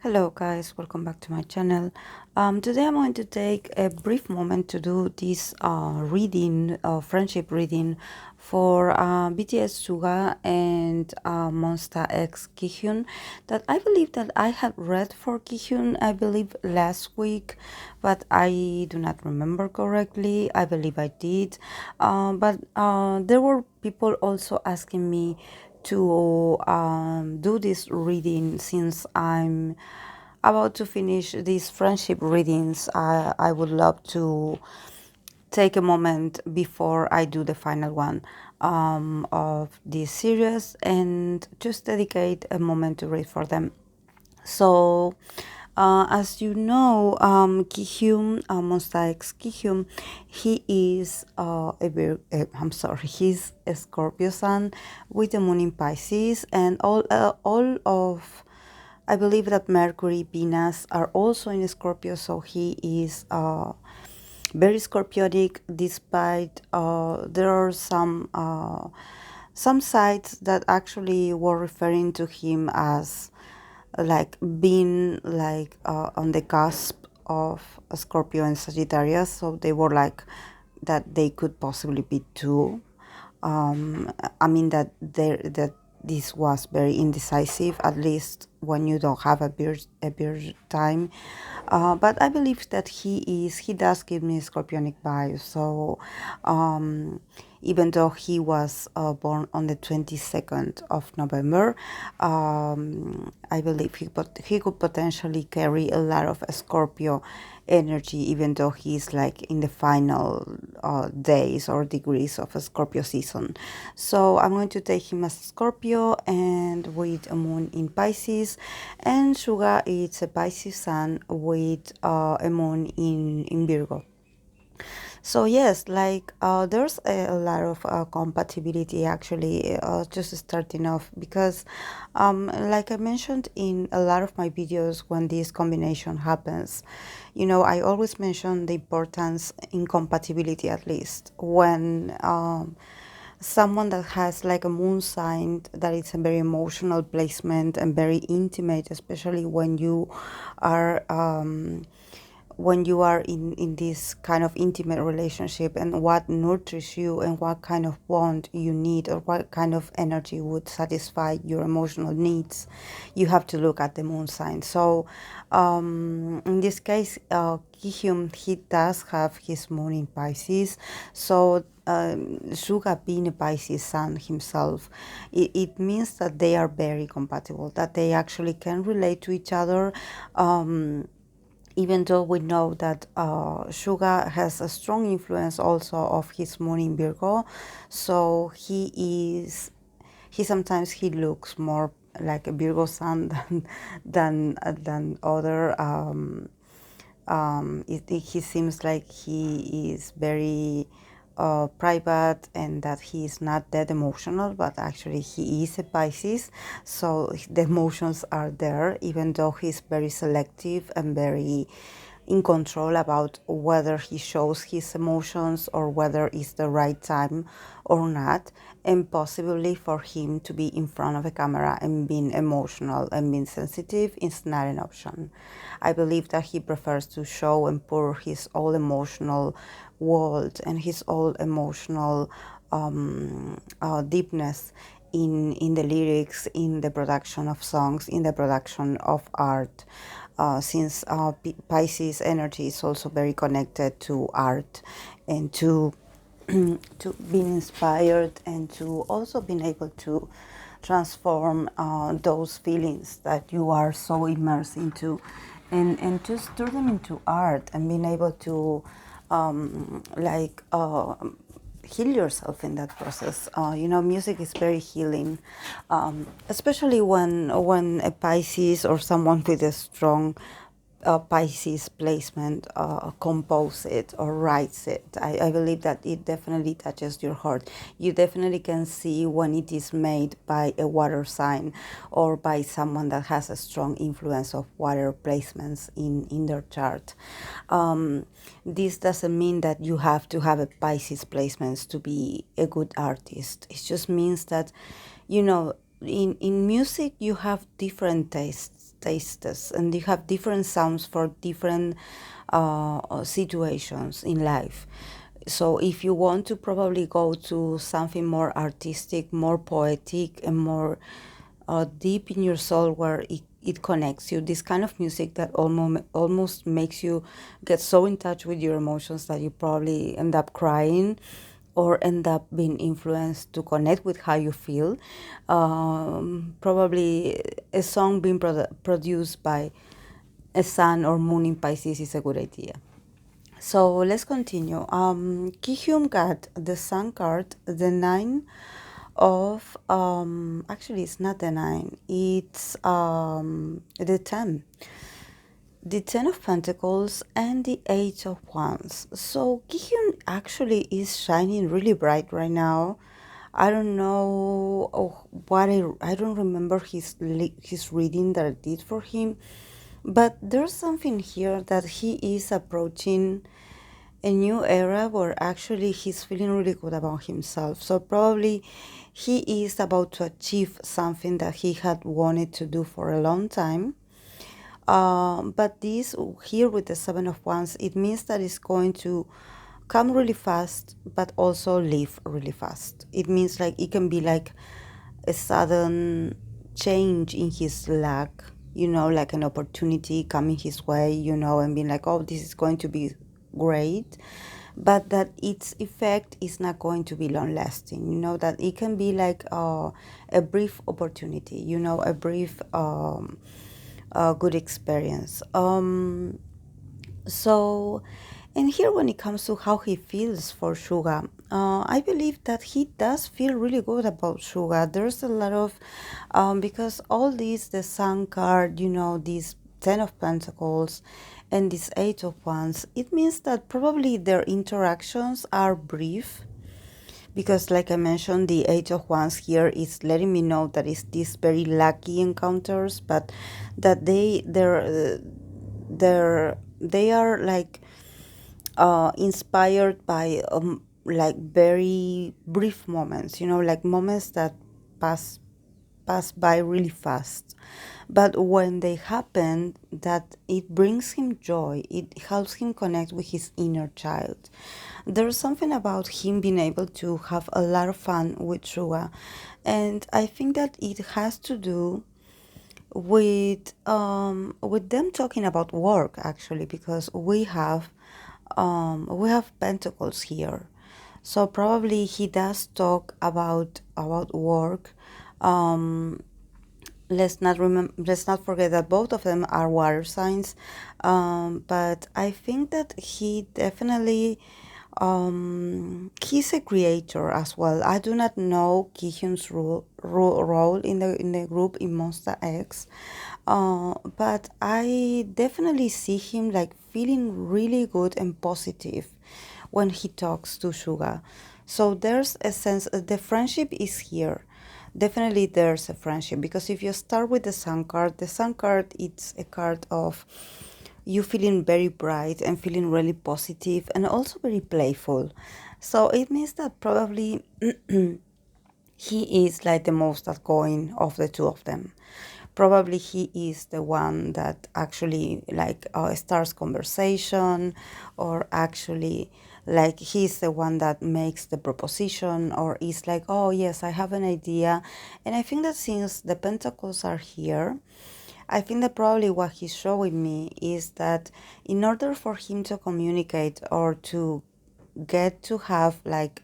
Hello guys, welcome back to my channel. Today I'm going to take a brief moment to do this friendship reading for BTS Suga and MONSTA X Kihyun that I believe that I had read for Kihyun, I believe last week, but I do not remember correctly. I believe I did, but there were people also asking me to do this reading since I'm about to finish these friendship readings. I would love to take a moment before I do the final one of this series and just dedicate a moment to read for them. So, as you know, Kihyun, Monsta X Kihyun, he is I'm sorry, he's a Scorpio sun with the moon in Pisces, and all of I believe that Mercury, Venus are also in Scorpio, so he is very Scorpionic. Despite there are some sites that actually were referring to him as like being like on the cusp of a Scorpio and Sagittarius, so they were like that they could possibly be two. I mean that this was very indecisive, at least when you don't have a birth time. But I believe that he does give me scorpionic vibes. So um, even though he was born on the 22nd of November, I believe he could potentially carry a lot of Scorpio energy, even though he's like in the final days or degrees of a Scorpio season. So I'm going to take him as Scorpio and with a moon in Pisces, and Suga is a Pisces sun with a moon in Virgo. So yes, like there's a lot of compatibility actually, just starting off because like I mentioned in a lot of my videos, when this combination happens, I always mention the importance in compatibility, at least when someone that has like a moon sign that it's a very emotional placement and very intimate, especially are in this kind of intimate relationship, and what nurtures you and what kind of bond you need or what kind of energy would satisfy your emotional needs, you have to look at the moon sign. So in this case, Kihyun, he does have his moon in Pisces. So Suga being a Pisces sun himself, it means that they are very compatible, that they actually can relate to each other. Even though we know that Suga has a strong influence also of his moon in Virgo, so he sometimes he looks more like a Virgo sun than other. He seems like he is very private, and that he is not that emotional, but actually he is a Pisces, so the emotions are there, even though he's very selective and very in control about whether he shows his emotions or whether it's the right time or not. And possibly for him to be in front of a camera and being emotional and being sensitive is not an option. I believe that he prefers to show and pour his all emotional world and his all emotional deepness in the lyrics, in the production of songs, in the production of art. Since Pisces energy is also very connected to art and to to being inspired, and to also being able to transform those feelings that you are so immersed into, and just turn them into art, and being able to heal yourself in that process. Music is very healing, especially when a Pisces or someone with a strong Pisces placement compose it or writes it. I believe that it definitely touches your heart. You definitely can see when it is made by a water sign or by someone that has a strong influence of water placements in their chart. This doesn't mean that you have to have a Pisces placements to be a good artist. It just means that, in music you have different tastes. tastes, and you have different sounds for different situations in life. So if you want to probably go to something more artistic, more poetic, and more deep in your soul, where it connects you, this kind of music that almost makes you get so in touch with your emotions that you probably end up crying or end up being influenced to connect with how you feel. Probably a song being produced by a sun or moon in Pisces is a good idea. So let's continue. Kihyun got the sun card, the nine of actually it's not the nine, it's the 10. The Ten of Pentacles and the Eight of Wands. So Kihyun actually is shining really bright right now. I don't know what I don't remember his reading that I did for him, but there's something here that he is approaching a new era where actually he's feeling really good about himself. So probably he is about to achieve something that he had wanted to do for a long time. But this here with the Seven of Wands, it means that it's going to come really fast, but also leave really fast. It means like it can be like a sudden change in his luck, like an opportunity coming his way, and being like, oh, this is going to be great, but that its effect is not going to be long lasting, that it can be like a brief opportunity, a brief good experience. So, and here when it comes to how he feels for Suga, I believe that he does feel really good about Suga. There's a lot of, because all these, the Sun card, these Ten of Pentacles and this Eight of Wands, it means that probably their interactions are brief, because like I mentioned, the Eight of Wands here is letting me know that it's these very lucky encounters, but that they are like inspired by like very brief moments, like moments that pass pass by really fast. But when they happen, that it brings him joy, it helps him connect with his inner child. There's something about him being able to have a lot of fun with Suga, and I think that it has to do with them talking about work, actually, because we have pentacles here, so probably he does talk about work. um let's not forget that both of them are water signs, but I think that he definitely, he's a creator as well. I do not know Kihyun's role in the group in Monster X, but I definitely see him like feeling really good and positive when he talks to Suga. So there's a sense the friendship is here. Definitely there's a friendship, because if you start with the sun card, it's a card of you feeling very bright and feeling really positive and also very playful. So it means that probably he is like the most outgoing of the two of them. Probably he is the one that actually like starts conversation, or actually like he's the one that makes the proposition, or is like, oh yes, I have an idea. And I think that since the pentacles are here, I think that probably what he's showing me is that in order for him to communicate or to get to have like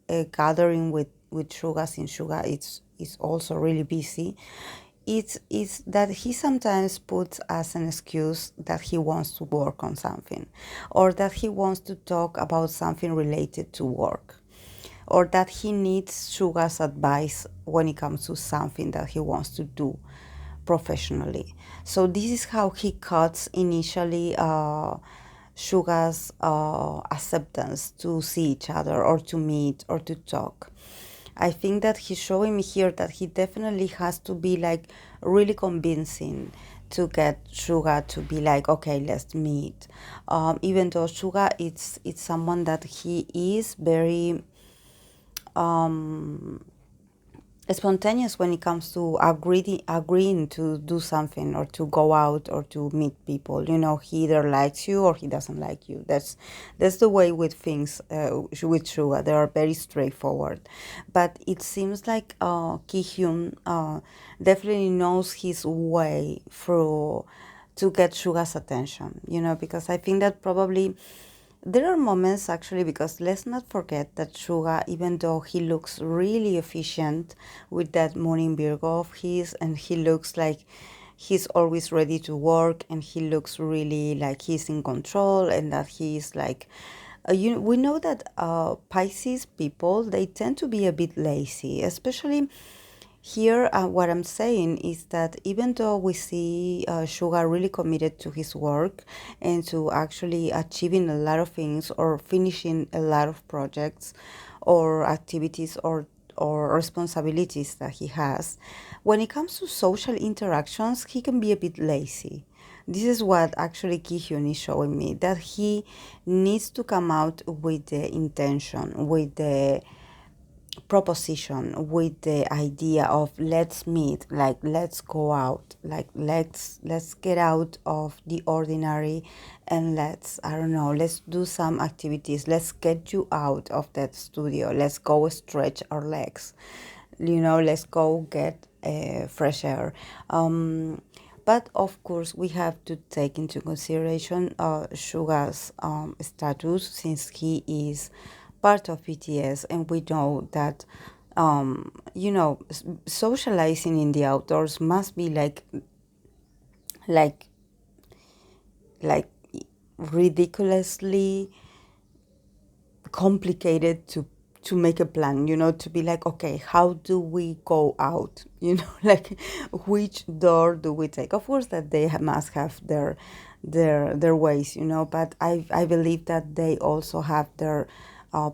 a gathering with Suga, since Suga is also really busy, it's that he sometimes puts as an excuse that he wants to work on something, or that he wants to talk about something related to work, or that he needs Suga's advice when it comes to something that he wants to do professionally. So this is how he cuts initially Suga's acceptance to see each other, or to meet, or to talk. I think that he's showing me here that he definitely has to be like really convincing to get Suga to be like, okay, let's meet. Even though Suga, it's someone that he is very spontaneous when it comes to agreeing to do something or to go out or to meet people. You know, he either likes you or he doesn't like you. That's the way with things with Suga. They are very straightforward. But it seems like Kihyun definitely knows his way through to get Suga's attention. You know, because I think that probably there are moments actually, because let's not forget that Suga, even though he looks really efficient with that morning Virgo of his, and he looks like he's always ready to work, and he looks really like he's in control, and that he's like, we know that Pisces people, they tend to be a bit lazy, especially here. What I'm saying is that even though we see Suga really committed to his work and to actually achieving a lot of things or finishing a lot of projects or activities or responsibilities that he has, when it comes to social interactions, he can be a bit lazy. This is what actually Kihyun is showing me, that he needs to come out with the intention, with the proposition, with the idea of let's meet, like let's go out, like let's get out of the ordinary, and let's, I don't know, let's do some activities, let's get you out of that studio, let's go stretch our legs, you know, let's go get fresh air. But of course, we have to take into consideration Suga's status, since he is part of BTS, and we know that, you know, socializing in the outdoors must be like, like ridiculously complicated to make a plan, you know, to be like, okay, how do we go out, you know, like which door do we take? Of course that they must have their ways, you know, but I believe that they also have their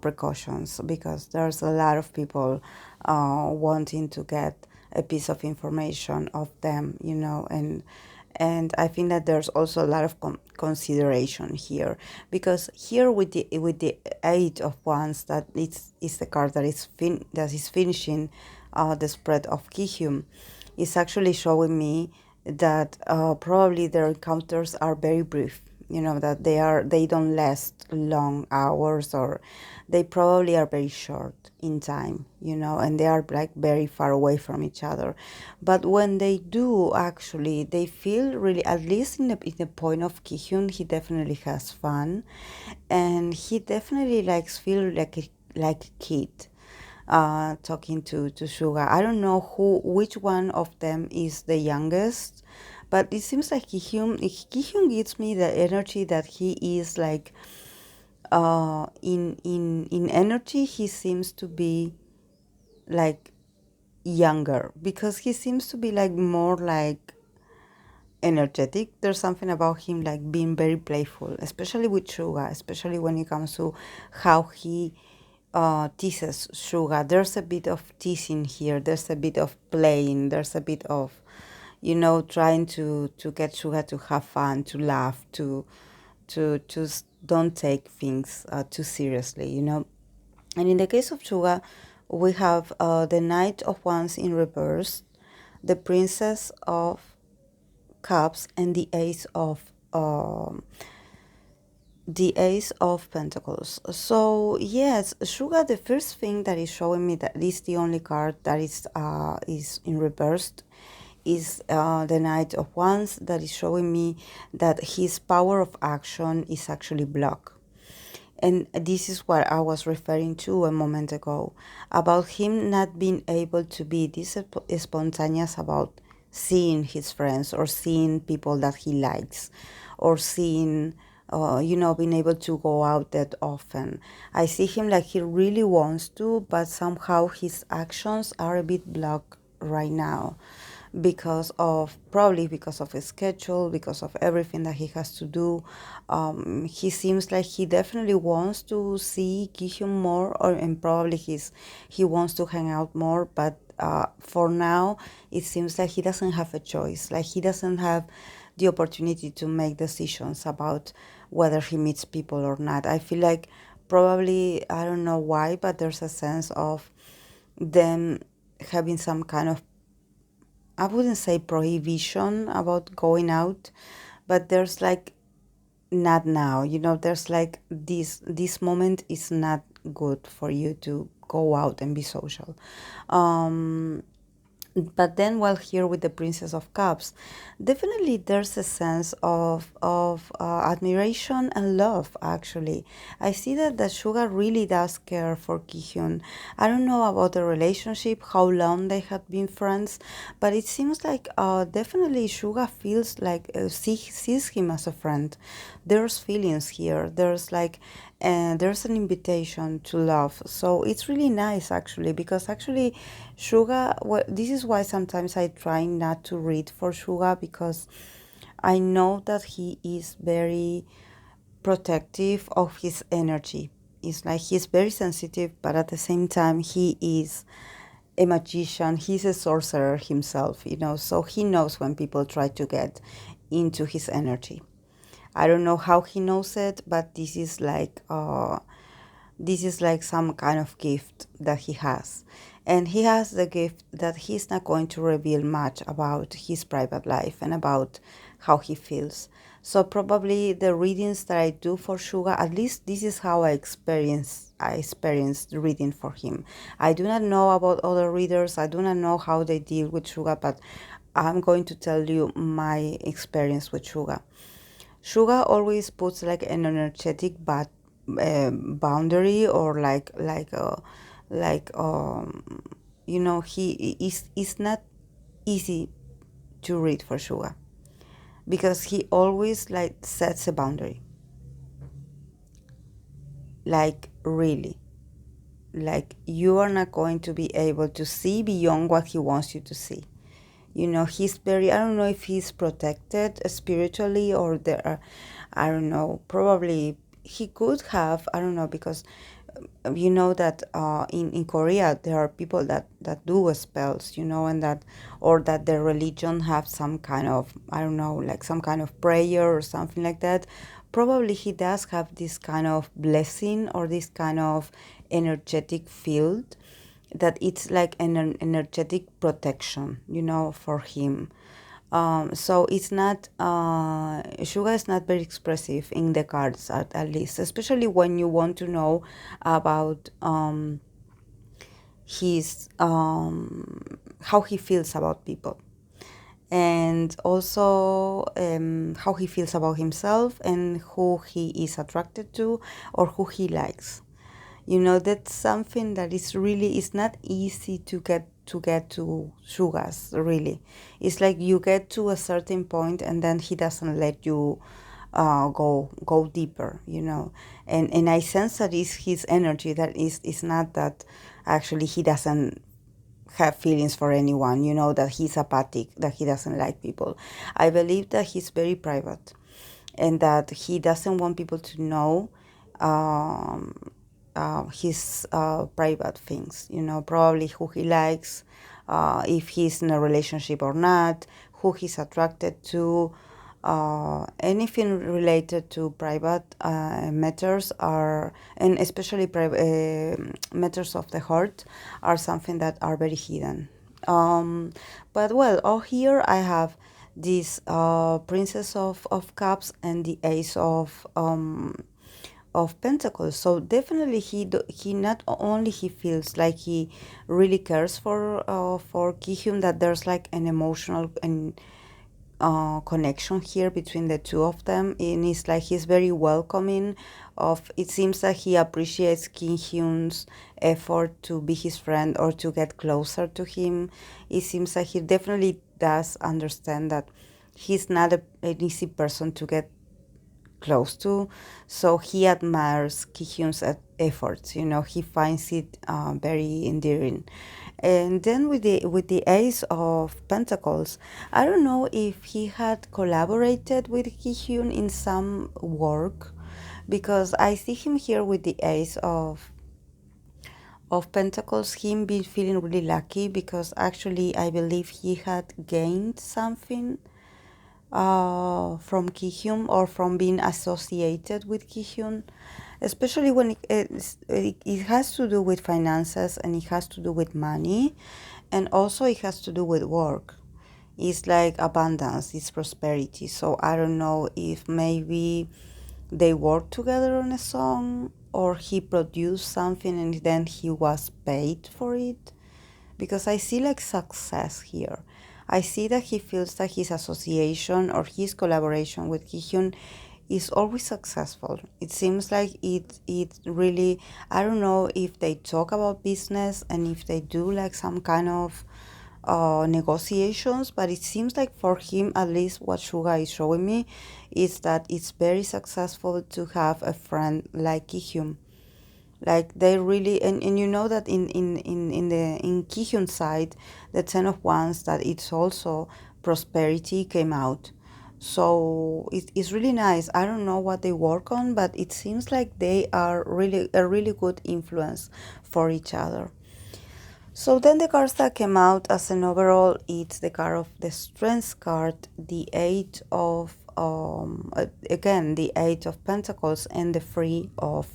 precautions, because there's a lot of people wanting to get a piece of information of them, you know, and I think that there's also a lot of consideration here, because here with the Eight of Wands, that is the card that is finishing the spread of Kihyun, is actually showing me that probably their encounters are very brief. You know, that they don't last long hours, or they probably are very short in time, you know, and they are like very far away from each other. But when they do, actually, they feel really, at least in the point of Kihyun, he definitely has fun, and he definitely likes feel like a kid talking to Suga. I don't know which one of them is the youngest, but it seems like Kihyun gives me the energy that he is like, in energy he seems to be like younger, because he seems to be like more like energetic. There's something about him like being very playful, especially with Suga, especially when it comes to how he teases Suga. There's a bit of teasing here. There's a bit of playing. There's a bit of, you know, trying to get Suga to have fun, to laugh, to just don't take things too seriously, you know. And in the case of Suga, we have the Knight of Wands in reverse, the Princess of Cups, and the Ace of Pentacles. So yes, Suga, the first thing that is showing me, that is the only card that is in reverse, is the Knight of Wands, that is showing me that his power of action is actually blocked. And this is what I was referring to a moment ago, about him not being able to be this spontaneous about seeing his friends, or seeing people that he likes, or seeing, you know, being able to go out that often. I see him like he really wants to, but somehow his actions are a bit blocked right now, because of, probably because of his schedule, because of everything that he has to do. He seems like he definitely wants to see Kihyun more, and probably he wants to hang out more, but for now it seems like he doesn't have a choice, like he doesn't have the opportunity to make decisions about whether he meets people or not. I feel like probably, I don't know why, but there's a sense of them having some kind of, I wouldn't say prohibition about going out, but there's like not now, there's like this moment is not good for you to go out and be social. um but then while here with the Princess of Cups, definitely there's a sense of admiration and love. Actually, I see that the Suga really does care for Kihyun. I don't know about the relationship, how long they had been friends, but it seems like definitely Suga feels like sees him as a friend. There's feelings here. There's like there's an invitation to love. So it's really nice actually, because actually Suga, well, this is why sometimes I try not to read for Suga, because I know that he is very protective of his energy. It's like he's very sensitive, but at the same time, he is a magician. He's a sorcerer himself, so he knows when people try to get into his energy. I don't know how he knows it, but this is like some kind of gift that he has. And he has the gift that he's not going to reveal much about his private life and about how he feels. So probably the readings that I do for Suga, at least this is how I experienced reading for him. I do not know about other readers. I do not know how they deal with Suga, but I'm going to tell you my experience with Suga. Suga always puts like an energetic boundary, or he is not easy to read for Suga, because he always like sets a boundary, like really, like you are not going to be able to see beyond what he wants you to see. He's very, I don't know if he's protected spiritually, or there are, I don't know, probably he could have, I don't know, because you know that in Korea there are people that do spells, and that, or that their religion have some kind of, I don't know, like some kind of prayer or something like that. Probably he does have this kind of blessing or this kind of energetic field, that it's like an energetic protection, for him. So it's not, Suga is not very expressive in the cards, at least, especially when you want to know about his how he feels about people, and also how he feels about himself and who he is attracted to or who he likes. That's something that is not easy to Sugas, really. It's like you get to a certain point and then he doesn't let you go deeper, and I sense that is his energy, that is not that actually he doesn't have feelings for anyone, that he's apathic, that he doesn't like people. I believe that he's very private, and that he doesn't want people to know um, his private things, probably who he likes, if he's in a relationship or not, who he's attracted to. Anything related to private matters are, and especially matters of the heart, are something that are very hidden. But well, here I have this Princess of Cups and the Ace of Pentacles. So definitely he not only he feels like he really cares for Kihyun, that there's like an emotional and connection here between the two of them, and it's like he's very welcoming of, it seems that he appreciates Kim Hyun's effort to be his friend or to get closer to him. It seems like he definitely does understand that he's not an easy person to get close to, so he admires Kihyun's efforts. He finds it very endearing. And then with the Ace of Pentacles, I don't know if he had collaborated with Kihyun in some work, because I see him here with the Ace of Pentacles, him be feeling really lucky, because actually I believe he had gained something from Kihyun, or from being associated with Kihyun, especially when it has to do with finances and it has to do with money. And also it has to do with work. It's like abundance, it's prosperity. So I don't know if maybe they worked together on a song, or he produced something and then he was paid for it. Because I see like success here. I see that he feels that his association or his collaboration with Kihyun is always successful. It seems like it really, I don't know if they talk about business and if they do like some kind of negotiations, but it seems like for him, at least what Suga is showing me, is that it's very successful to have a friend like Kihyun. Like they really, and you know that in Kihyun's side, the Ten of Wands, that it's also prosperity came out. So it's really nice. I don't know what they work on, but it seems like they are really a really good influence for each other. So then the cards that came out as an overall, it's the card of the Strength card, the Eight of again the Eight of Pentacles, and the Free of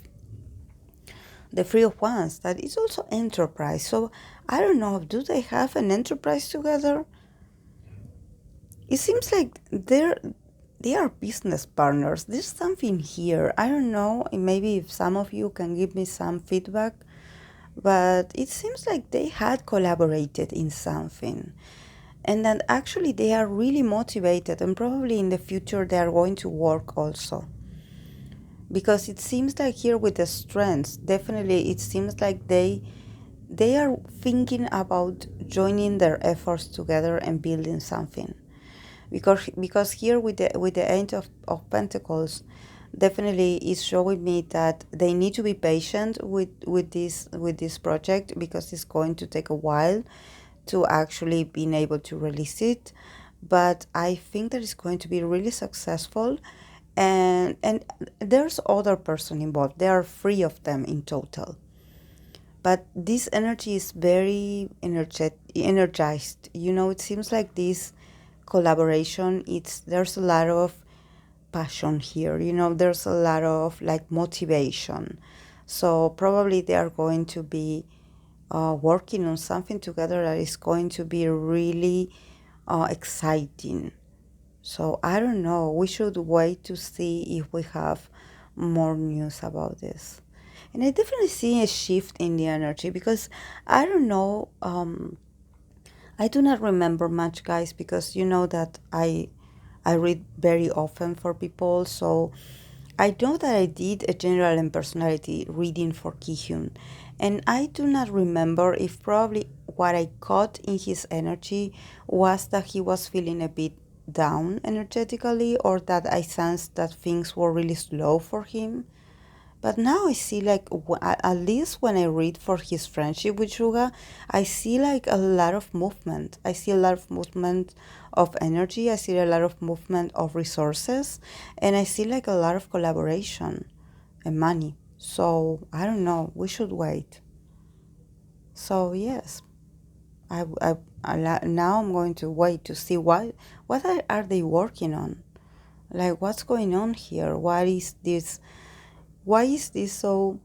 Wands. That is also enterprise. So I don't know, do they have an enterprise together? It seems like they are business partners. There's something here. I don't know. Maybe if some of you can give me some feedback, but it seems like they had collaborated in something, and that actually they are really motivated, and probably in the future they are going to work also. Because it seems like here with the strengths, definitely it seems like they are thinking about joining their efforts together and building something. Because here with the Eight of Pentacles, definitely is showing me that they need to be patient with this project, because it's going to take a while to actually being able to release it. But I think that it's going to be really successful, and there's other person involved. There are three of them in total, but this energy is very energized. You know, it seems like this collaboration, there's a lot of passion here. You know, there's a lot of like motivation. So probably they are going to be working on something together that is going to be really exciting. So I don't know. We should wait to see if we have more news about this. And I definitely see a shift in the energy, because I don't know. I do not remember much, guys, because you know that I read very often for people. So I know that I did a general and personality reading for Kihyun, and I do not remember if probably what I caught in his energy was that he was feeling a bit down energetically, or that I sensed that things were really slow for him. But now I see like at least when I read for his friendship with Suga, I see like a lot of movement. I see a lot of movement of energy. I see a lot of movement of resources, and I see like a lot of collaboration and money. So I don't know. We should wait. So yes, now I'm going to wait to see what are they working on. Like what's going on here? What is this? Why is this so?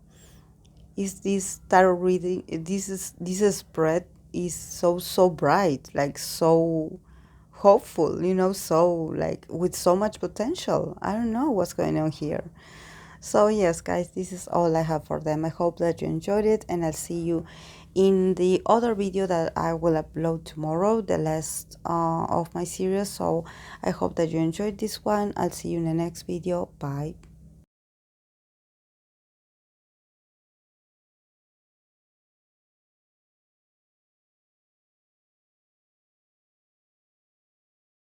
Is this tarot reading, this spread is so bright, like so hopeful, you know, so like with so much potential. I don't know what's going on here. So yes, guys, this is all I have for them. I hope that you enjoyed it, and I'll see you in the other video that I will upload tomorrow, the last of my series. So I hope that you enjoyed this one. I'll see you in the next video. Bye.